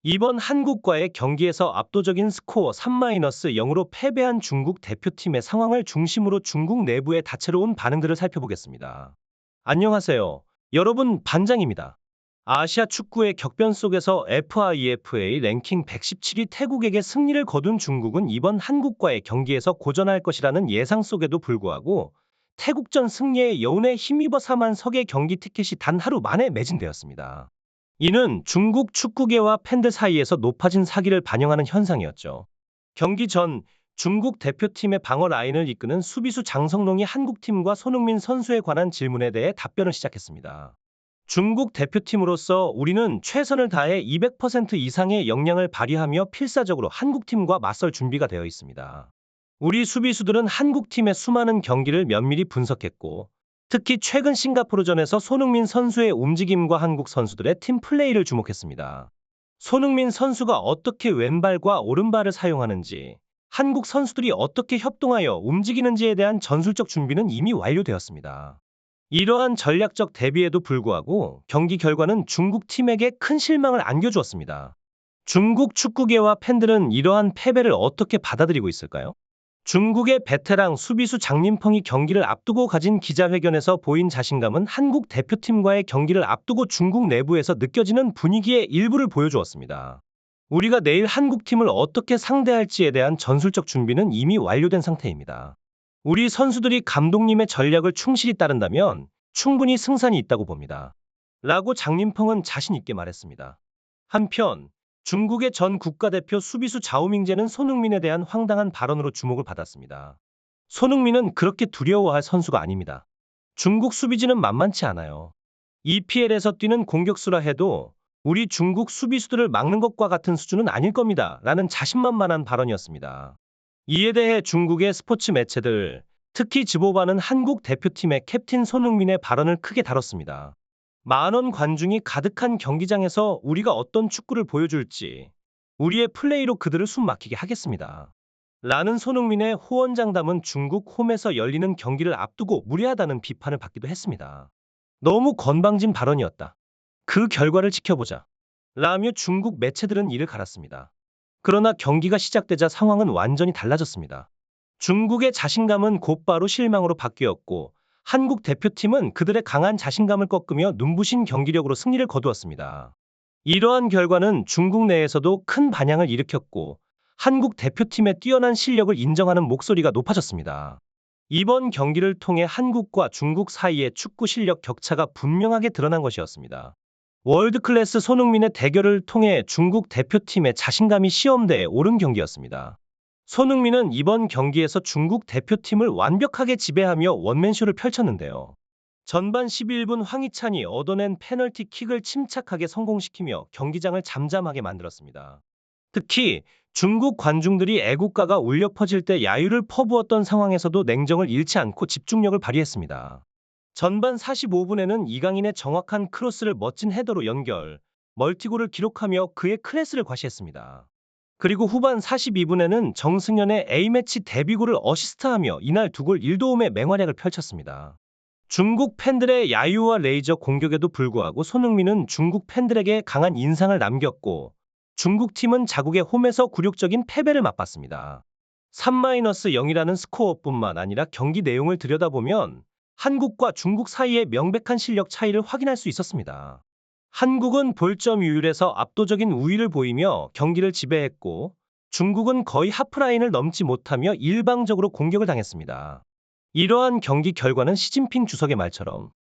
이번 한국과의 경기에서 압도적인 스코어 3-0으로 패배한 중국 대표팀의 상황을 중심으로 중국 내부의 다채로운 반응들을 살펴보겠습니다. 안녕하세요. 여러분, 반장입니다. 아시아 축구의 격변 속에서 FIFA 랭킹 117위 태국에게 승리를 거둔 중국은 이번 한국과의 경기에서 고전할 것이라는 예상 속에도 불구하고 태국전 승리의 여운에 힘입어 4만 석의 경기 티켓이 단 하루 만에 매진되었습니다. 이는 중국 축구계와 팬들 사이에서 높아진 사기를 반영하는 현상이었죠. 경기 전 중국 대표팀의 방어 라인을 이끄는 수비수 장성롱이 한국팀과 손흥민 선수에 관한 질문에 대해 답변을 시작했습니다. 중국 대표팀으로서 우리는 최선을 다해 200% 이상의 역량을 발휘하며 필사적으로 한국팀과 맞설 준비가 되어 있습니다. 우리 수비수들은 한국팀의 수많은 경기를 면밀히 분석했고, 특히 최근 싱가포르전에서 손흥민 선수의 움직임과 한국 선수들의 팀 플레이를 주목했습니다. 손흥민 선수가 어떻게 왼발과 오른발을 사용하는지, 한국 선수들이 어떻게 협동하여 움직이는지에 대한 전술적 준비는 이미 완료되었습니다. 이러한 전략적 대비에도 불구하고 경기 결과는 중국 팀에게 큰 실망을 안겨주었습니다. 중국 축구계와 팬들은 이러한 패배를 어떻게 받아들이고 있을까요? 중국의 베테랑 수비수 장림펑이 경기를 앞두고 가진 기자회견에서 보인 자신감은 한국 대표팀과의 경기를 앞두고 중국 내부에서 느껴지는 분위기의 일부를 보여주었습니다. 우리가 내일 한국팀을 어떻게 상대할지에 대한 전술적 준비는 이미 완료된 상태입니다. 우리 선수들이 감독님의 전략을 충실히 따른다면 충분히 승산이 있다고 봅니다. 라고 장림펑은 자신 있게 말했습니다. 한편 중국의 전 국가대표 수비수 자오밍제는 손흥민에 대한 황당한 발언으로 주목을 받았습니다. 손흥민은 그렇게 두려워할 선수가 아닙니다. 중국 수비진은 만만치 않아요. EPL에서 뛰는 공격수라 해도 우리 중국 수비수들을 막는 것과 같은 수준은 아닐 겁니다. 라는 자신만만한 발언이었습니다. 이에 대해 중국의 스포츠 매체들, 특히 지보바는 한국 대표팀의 캡틴 손흥민의 발언을 크게 다뤘습니다. 만원 관중이 가득한 경기장에서 우리가 어떤 축구를 보여줄지 우리의 플레이로 그들을 숨막히게 하겠습니다. 라는 손흥민의 호언장담은 중국 홈에서 열리는 경기를 앞두고 무례하다는 비판을 받기도 했습니다. 너무 건방진 발언이었다. 그 결과를 지켜보자. 라며 중국 매체들은 이를 갈았습니다. 그러나 경기가 시작되자 상황은 완전히 달라졌습니다. 중국의 자신감은 곧바로 실망으로 바뀌었고 한국 대표팀은 그들의 강한 자신감을 꺾으며 눈부신 경기력으로 승리를 거두었습니다. 이러한 결과는 중국 내에서도 큰 반향을 일으켰고 한국 대표팀의 뛰어난 실력을 인정하는 목소리가 높아졌습니다. 이번 경기를 통해 한국과 중국 사이의 축구 실력 격차가 분명하게 드러난 것이었습니다. 월드클래스 손흥민의 대결을 통해 중국 대표팀의 자신감이 시험대에 오른 경기였습니다. 손흥민은 이번 경기에서 중국 대표팀을 완벽하게 지배하며 원맨쇼를 펼쳤는데요. 전반 11분 황희찬이 얻어낸 페널티킥을 침착하게 성공시키며 경기장을 잠잠하게 만들었습니다. 특히 중국 관중들이 애국가가 울려 퍼질 때 야유를 퍼부었던 상황에서도 냉정을 잃지 않고 집중력을 발휘했습니다. 전반 45분에는 이강인의 정확한 크로스를 멋진 헤더로 연결, 멀티골을 기록하며 그의 클래스를 과시했습니다. 그리고 후반 42분에는 정승연의 A매치 데뷔골을 어시스트하며 이날 2골 1도움의 맹활약을 펼쳤습니다. 중국 팬들의 야유와 레이저 공격에도 불구하고 손흥민은 중국 팬들에게 강한 인상을 남겼고 중국팀은 자국의 홈에서 굴욕적인 패배를 맛봤습니다. 3-0이라는 스코어뿐만 아니라 경기 내용을 들여다보면 한국과 중국 사이의 명백한 실력 차이를 확인할 수 있었습니다. 한국은 볼점 유율에서 압도적인 우위를 보이며 경기를 지배했고 중국은 거의 하프라인을 넘지 못하며 일방적으로 공격을 당했습니다. 이러한 경기 결과는 시진핑 주석의 말처럼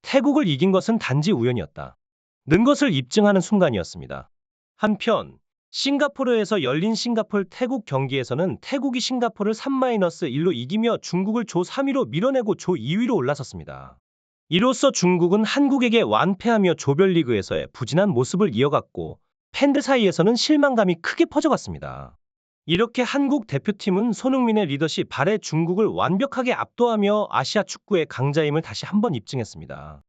태국을 이긴 것은 단지 우연이었다 는 것을 입증하는 순간이었습니다. 한편 싱가포르에서 열린 싱가포르 태국 경기에서는 태국이 싱가포르를 3-1로 이기며 중국을 조 3위로 밀어내고 조 2위로 올라섰습니다. 이로써 중국은 한국에게 완패하며 조별리그에서의 부진한 모습을 이어갔고 팬들 사이에서는 실망감이 크게 퍼져갔습니다. 이렇게 한국 대표팀은 손흥민의 리더십 아래 중국을 완벽하게 압도하며 아시아 축구의 강자임을 다시 한번 입증했습니다.